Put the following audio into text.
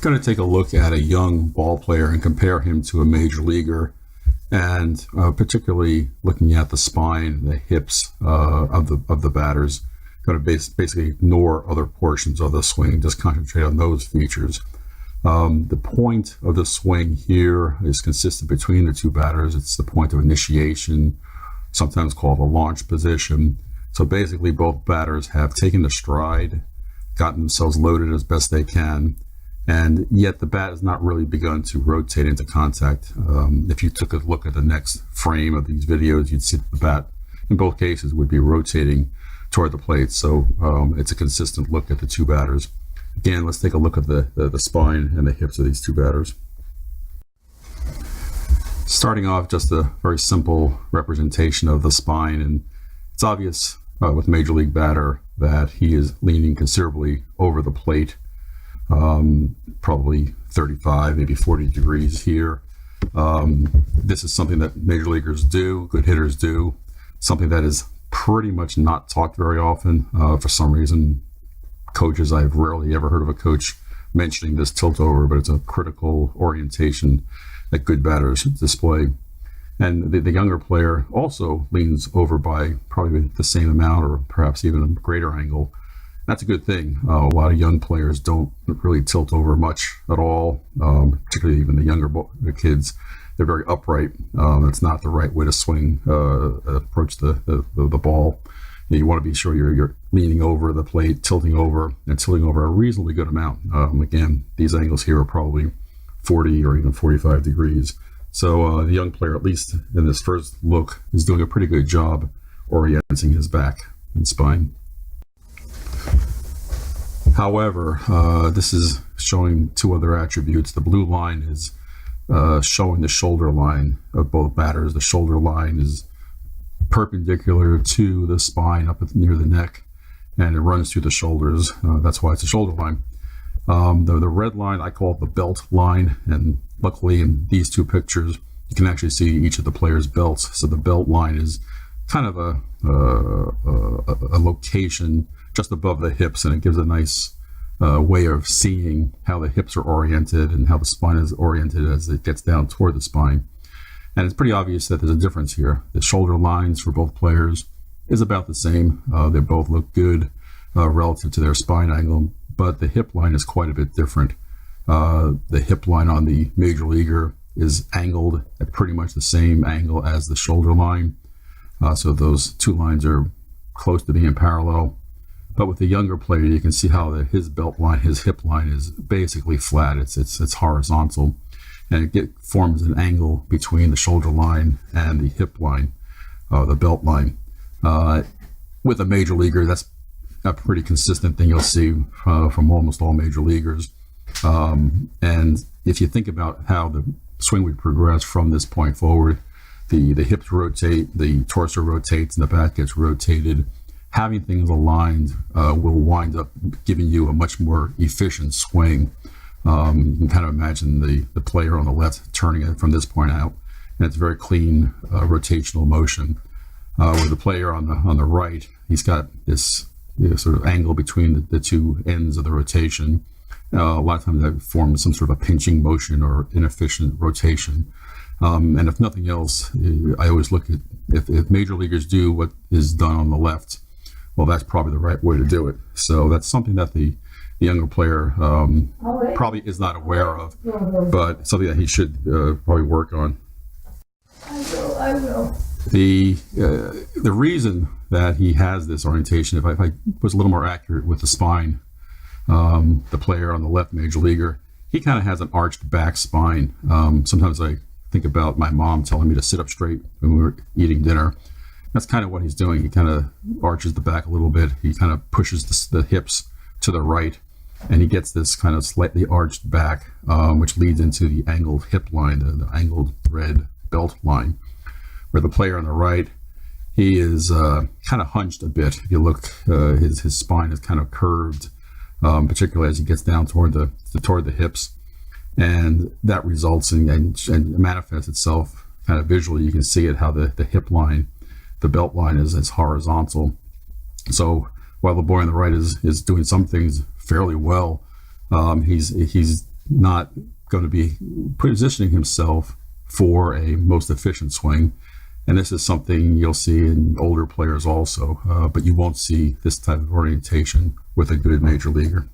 Going to take a look at a young ball player and compare him to a major leaguer, and particularly looking at the spine, the hips of the batters. Going to basically ignore other portions of the swing, just concentrate on those features. The point of the swing here is consistent between the two batters. It's the point of initiation, sometimes called a launch position. So basically both batters have taken the stride, gotten themselves loaded as best they can, and yet the bat has not really begun to rotate into contact. If you took a look at the next frame of these videos, you'd see the bat in both cases would be rotating toward the plate. So it's a consistent look at the two batters. Again, let's take a look at the spine and the hips of these two batters. Starting off, just a very simple representation of the spine, and it's obvious with a major league batter that he is leaning considerably over the plate, probably 35, maybe 40 degrees here. This is something that major leaguers do, good hitters do, something that is pretty much not talked very often. For some reason, coaches, I've rarely ever heard of a coach mentioning this tilt over, but it's a critical orientation that good batters display. And the younger player also leans over by probably the same amount or perhaps even a greater angle. That's a good thing. A lot of young players don't really tilt over much at all, particularly even the younger kids. They're very upright. That's not the right way to swing, approach the ball. You want to be sure you're leaning over the plate, tilting over, and tilting over a reasonably good amount. Again, these angles here are probably 40 or even 45 degrees. So the young player, at least in this first look, is doing a pretty good job orienting his back and spine. However, this is showing two other attributes. The blue line is showing the shoulder line of both batters. The shoulder line is perpendicular to the spine up near the neck, and it runs through the shoulders. That's why it's a shoulder line. The red line, I call it the belt line, and luckily in these two pictures you can actually see each of the players' belts. So the belt line is kind of a location just above the hips, and it gives a nice way of seeing how the hips are oriented and how the spine is oriented as it gets down toward the spine. And it's pretty obvious that there's a difference here. The shoulder lines for both players is about the same. They both look good relative to their spine angle, but the hip line is quite a bit different. The hip line on the major leaguer is angled at pretty much the same angle as the shoulder line. So those two lines are close to being parallel. But with the younger player, you can see how his belt line, his hip line is basically flat. It's horizontal, and it forms an angle between the shoulder line and the hip line, the belt line. With a major leaguer, that's a pretty consistent thing you'll see from almost all major leaguers. And if you think about how the swing would progress from this point forward, the hips rotate, the torso rotates, and the back gets rotated. Having things aligned will wind up giving you a much more efficient swing. You can kind of imagine the player on the left turning it from this point out, and it's very clean rotational motion. With the player on the right, he's got this sort of angle between the two ends of the rotation. A lot of times that forms some sort of a pinching motion or inefficient rotation. And if nothing else, I always look at if major leaguers do what is done on the left, well, that's probably the right way to do it. So that's something that the younger player probably is not aware of, but something that he should probably work on. I will. The reason that he has this orientation, if I was a little more accurate with the spine, the player on the left, major leaguer, he kind of has an arched back spine. Sometimes I think about my mom telling me to sit up straight when we were eating dinner. That's kind of what he's doing. He kind of arches the back a little bit. He kind of pushes the hips to the right, and he gets this kind of slightly arched back, which leads into the angled hip line, the angled red belt line. Where the player on the right, he is kind of hunched a bit. If you look, his spine is kind of curved, particularly as he gets down toward the hips, and that results in and manifests itself kind of visually. You can see it how the hip line, the belt line is horizontal. So while the boy on the right is doing some things fairly well, he's not going to be positioning himself for a most efficient swing. And this is something you'll see in older players also, but you won't see this type of orientation with a good major leaguer.